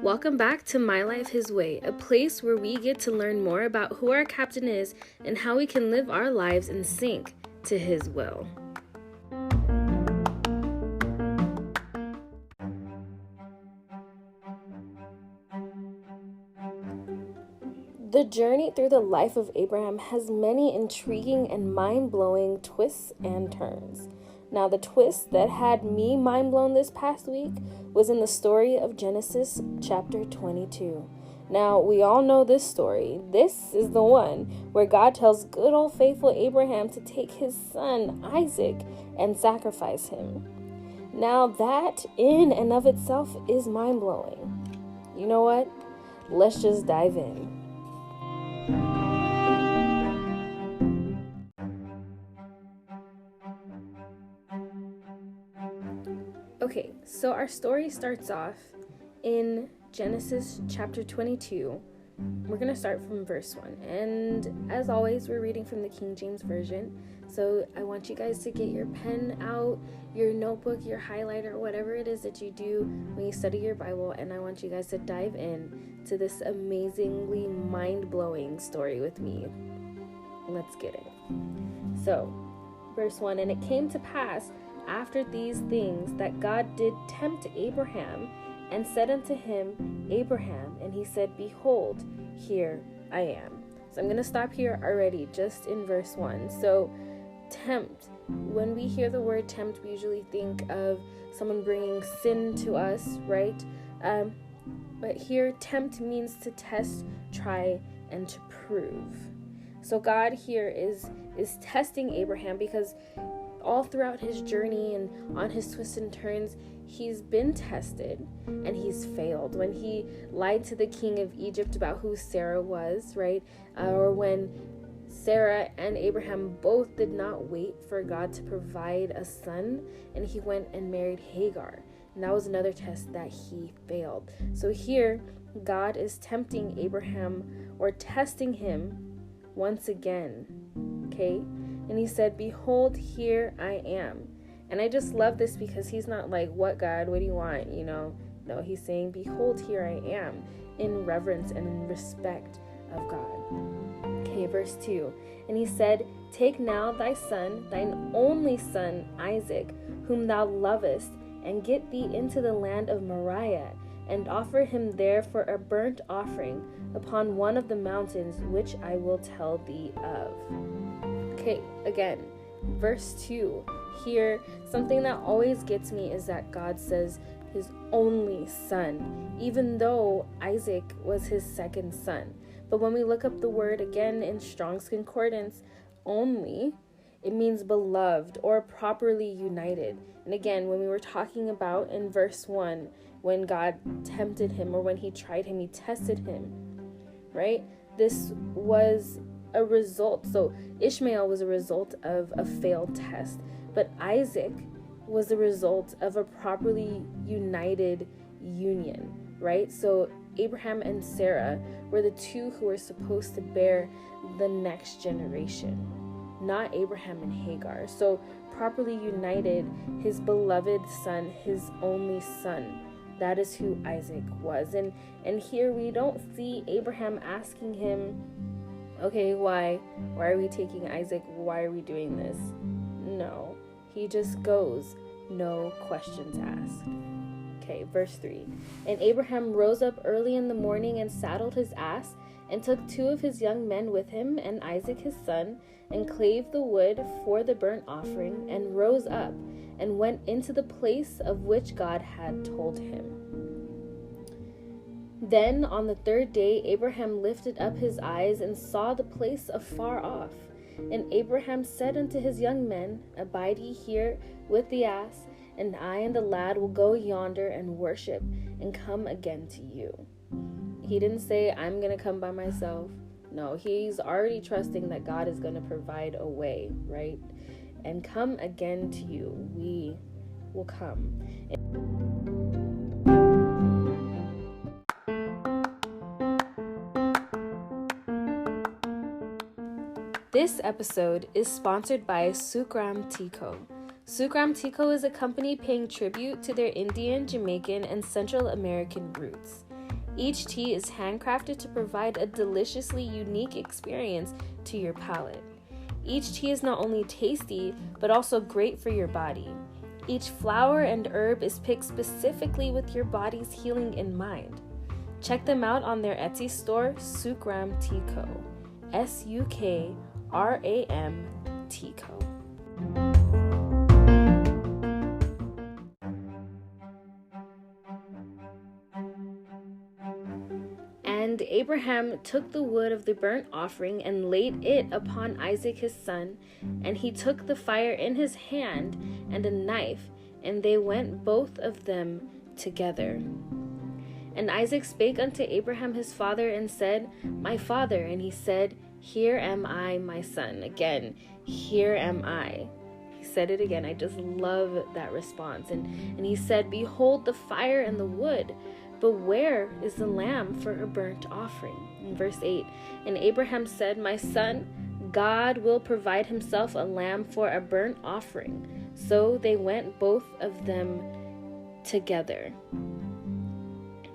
Welcome back to My Life His Way, a place where we get to learn more about who our captain is and how we can live our lives in sync to his will. The journey through the life of Abraham has many intriguing and mind-blowing twists and turns. Now, the twist that had me mind-blown this past week was in the story of Genesis chapter 22. Now, we all know this story. This is the one where God tells good old faithful Abraham to take his son Isaac and sacrifice him. Now, that in and of itself is mind-blowing. You know what? Let's just dive in. Okay, so our story starts off in Genesis chapter 22. We're going to start from verse 1. And as always, we're reading from the King James Version. So I want you guys to get your pen out, your notebook, your highlighter, whatever it is that you do when you study your Bible. And I want you guys to dive in to this amazingly mind-blowing story with me. Let's get it. So, verse 1, and it came to pass after these things that God did tempt Abraham and said unto him, Abraham, and he said, Behold, here I am. So I'm going to stop here already, just in verse 1. So tempt, when we hear the word tempt, we usually think of someone bringing sin to us, right? But here, tempt means to test, try, and to prove. So God here is testing Abraham because all throughout his journey and on his twists and turns, he's been tested and he's failed. When he lied to the king of Egypt about who Sarah was, right? Or when Sarah and Abraham both did not wait for God to provide a son, and he went and married Hagar. And that was another test that he failed. So here, God is tempting Abraham or testing him once again, okay? And he said, Behold, here I am. And I just love this because he's not like, what God, what do you want? No, he's saying, Behold, here I am, in reverence and in respect of God. Okay, verse 2. And he said, Take now thy son, thine only son, Isaac, whom thou lovest, and get thee into the land of Moriah, and offer him there for a burnt offering upon one of the mountains which I will tell thee of. Okay, again, verse 2. Here, something that always gets me is that God says his only son, even though Isaac was his second son. But when we look up the word again in Strong's Concordance, only, it means beloved or properly united. And again, when we were talking about in verse 1, when God tempted him or when he tried him, he tested him, right? This was a result. So Ishmael was a result of a failed test, but Isaac was the result of a properly united union, right? So Abraham and Sarah were the two who were supposed to bear the next generation, not Abraham and Hagar. So properly united, his beloved son, his only son, that is who Isaac was. And here we don't see Abraham asking him, okay, why are we taking Isaac? Why are we doing this? No, he just goes, no questions asked. Okay, verse 3. And Abraham rose up early in the morning and saddled his ass and took 2 of his young men with him and Isaac his son, and clave the wood for the burnt offering, and rose up and went into the place of which God had told him. Then on the 3rd day Abraham lifted up his eyes and saw the place afar off. And Abraham said unto his young men, Abide ye here with the ass, and I and the lad will go yonder and worship, and come again to you. He didn't say, I'm going to come by myself. No, he's already trusting that God is going to provide a way, right? And come again to you. We will come. This episode is sponsored by Sukram Tea Co. Sucram Tico is a company paying tribute to their Indian, Jamaican, and Central American roots. Each tea is handcrafted to provide a deliciously unique experience to your palate. Each tea is not only tasty, but also great for your body. Each flower and herb is picked specifically with your body's healing in mind. Check them out on their Etsy store, Sucram Tico. Sukram Tico. And Abraham took the wood of the burnt offering and laid it upon Isaac his son, and he took the fire in his hand and a knife, and they went both of them together. And Isaac spake unto Abraham his father and said, My father. And he said, Here am I, my son. Again, here am I. He said it again. I just love that response. And he said, Behold the fire and the wood, but where is the lamb for a burnt offering? In verse 8, and Abraham said, My son, God will provide himself a lamb for a burnt offering. So they went both of them together.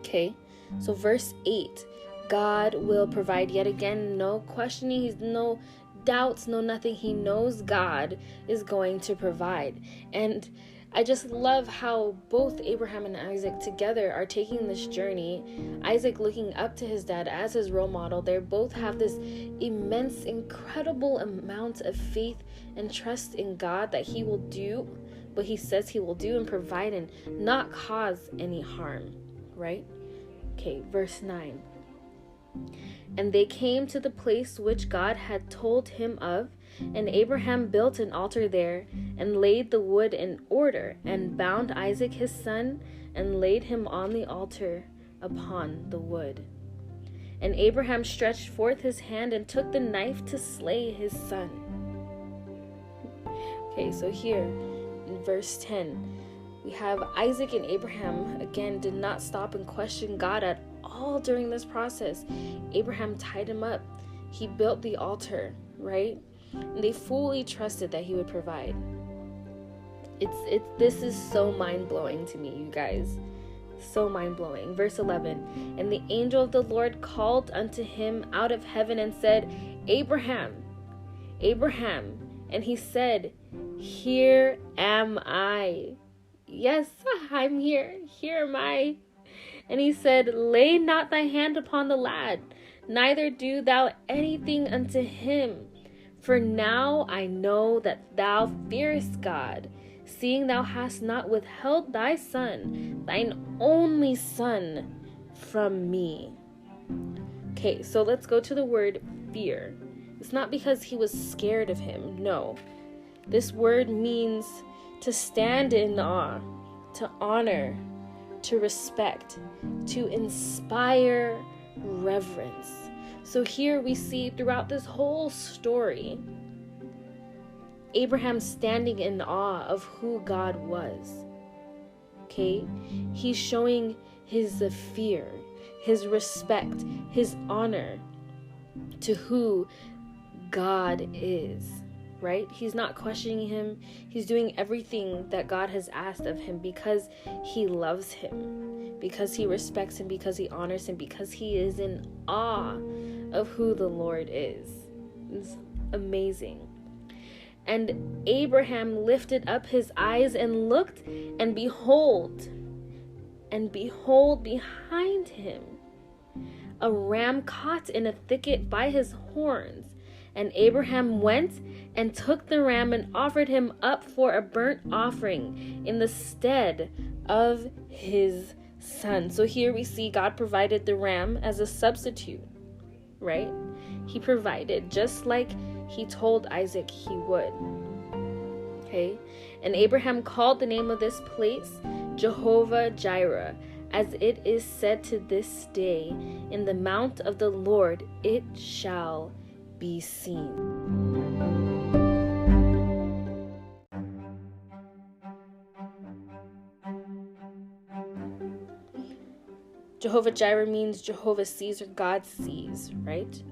Okay, so verse 8, God will provide. Yet again, no questioning, he's no doubts, no nothing. He knows God is going to provide. And I just love how both Abraham and Isaac together are taking this journey. Isaac looking up to his dad as his role model. They both have this immense, incredible amount of faith and trust in God that he will do what he says he will do and provide and not cause any harm, right? Okay, verse 9. And they came to the place which God had told him of, and Abraham built an altar there, and laid the wood in order, and bound Isaac his son, and laid him on the altar upon the wood. And Abraham stretched forth his hand, and took the knife to slay his son. Okay, so here in verse 10, we have Isaac and Abraham, again, did not stop and question God at all during this process. Abraham tied him up. He built the altar, right? And they fully trusted that he would provide. This is so mind-blowing to me, you guys. So mind-blowing. Verse 11, and the angel of the Lord called unto him out of heaven and said, Abraham, Abraham. And he said, Here am I. Yes, I'm here. Here am I. And he said, Lay not thy hand upon the lad, neither do thou anything unto him. For now I know that thou fearest God, seeing thou hast not withheld thy son, thine only son, from me. Okay, so let's go to the word fear. It's not because he was scared of him. No. This word means to stand in awe, to honor, to respect, to inspire reverence. So here we see throughout this whole story, Abraham standing in awe of who God was. Okay? He's showing his fear, his respect, his honor to who God is. Right? He's not questioning him. He's doing everything that God has asked of him because he loves him, because he respects him, because he honors him, because he is in awe of who the Lord is. It's amazing. And Abraham lifted up his eyes and looked, and behold behind him, a ram caught in a thicket by his horns. And Abraham went and took the ram and offered him up for a burnt offering in the stead of his son. So here we see God provided the ram as a substitute, right? He provided just like he told Isaac he would. Okay? And Abraham called the name of this place Jehovah Jireh, as it is said to this day, in the mount of the Lord it shall be seen. Jehovah Jireh means Jehovah sees, or God sees, right?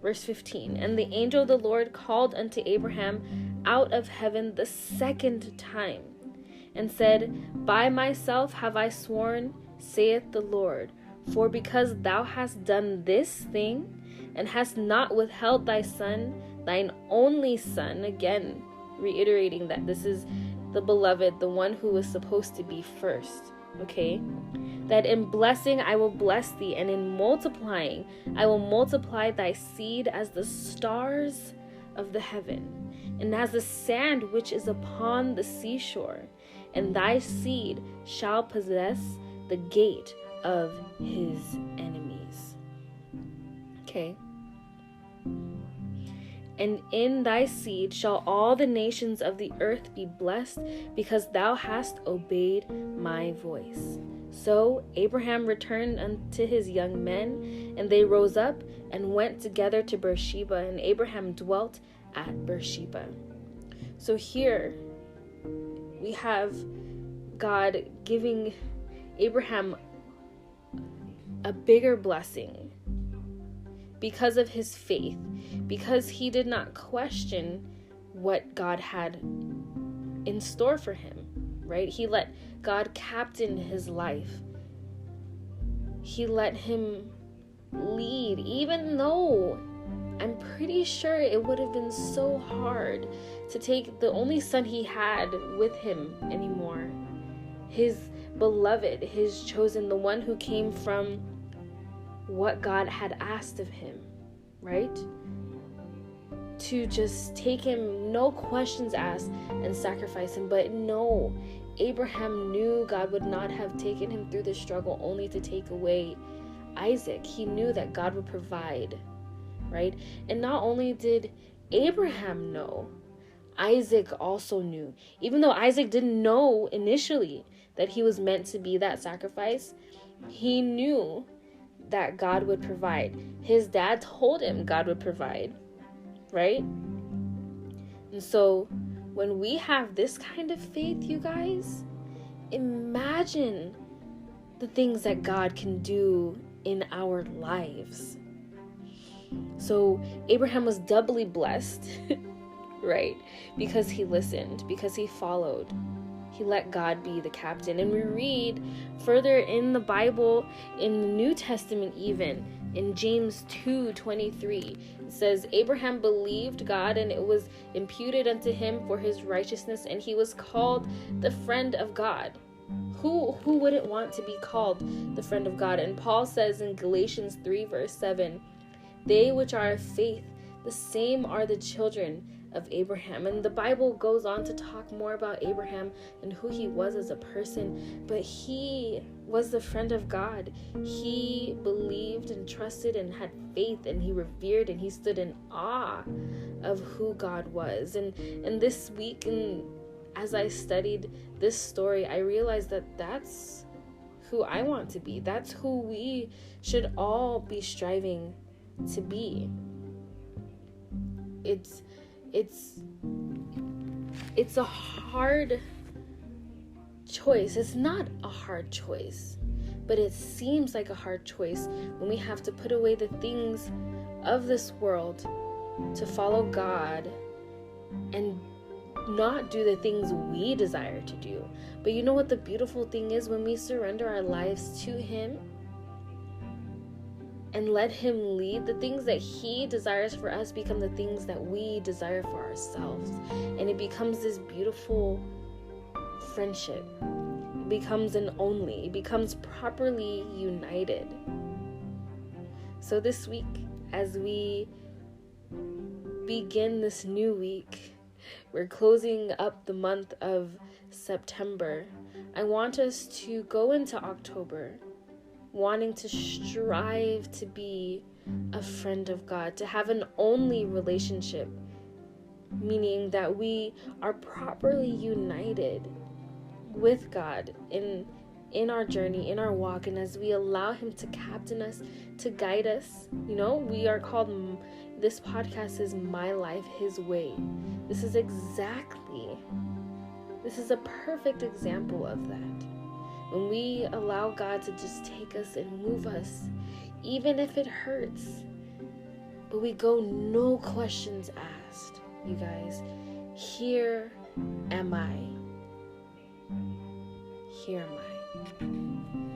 Verse 15, and the angel of the Lord called unto Abraham out of heaven the second time, and said, By myself have I sworn, saith the Lord, for because thou hast done this thing, and hast not withheld thy son, thine only son, again reiterating that this is the beloved, the one who was supposed to be first, okay? That in blessing I will bless thee, and in multiplying I will multiply thy seed as the stars of the heaven, and as the sand which is upon the seashore, and thy seed shall possess the gate of his enemies. Okay. And in thy seed shall all the nations of the earth be blessed, because thou hast obeyed my voice. So Abraham returned unto his young men, and they rose up and went together to Beersheba, and Abraham dwelt at Beersheba. So here we have God giving Abraham a bigger blessing because of his faith, because he did not question what God had in store for him, right? He let God captain his life. He let him lead, even though I'm pretty sure it would have been so hard to take the only son he had with him anymore, his beloved, his chosen, the one who came from what God had asked of him, right? To just take him, no questions asked, and sacrifice him. But no, Abraham knew God would not have taken him through the struggle only to take away Isaac. He knew that God would provide, right? And not only did Abraham know, Isaac also knew. Even though Isaac didn't know initially that he was meant to be that sacrifice, he knew that God would provide. His dad told him God would provide, right? And so when we have this kind of faith, you guys, imagine the things that God can do in our lives. So Abraham was doubly blessed, right? Because he listened, because he followed. He let God be the captain. And we read further in the Bible, in the New Testament even, in James 2:23, it says, Abraham believed God, and it was imputed unto him for his righteousness, and he was called the friend of God. Who wouldn't want to be called the friend of God? And Paul says in Galatians 3 verse 7, they which are of faith, the same are the children of Abraham. And the Bible goes on to talk more about Abraham and who he was as a person, but he was the friend of God. He believed and trusted and had faith, and he revered and he stood in awe of who God was. And this week, and as I studied this story, I realized that that's who I want to be. That's who we should all be striving to be. It's a hard choice. It's not a hard choice, but it seems like a hard choice when we have to put away the things of this world to follow God and not do the things we desire to do. But you know what the beautiful thing is? When we surrender our lives to Him and let Him lead, the things that He desires for us become the things that we desire for ourselves. And it becomes this beautiful friendship. It becomes an only. It becomes properly united. So this week, as we begin this new week, we're closing up the month of September. I want us to go into October wanting to strive to be a friend of God, to have an only relationship, meaning that we are properly united with God in our journey, in our walk, and as we allow Him to captain us, to guide us. You know, we are called, this podcast is My Life, His Way. This is a perfect example of that. When we allow God to just take us and move us, even if it hurts, but we go no questions asked, you guys. Here am I. Here am I.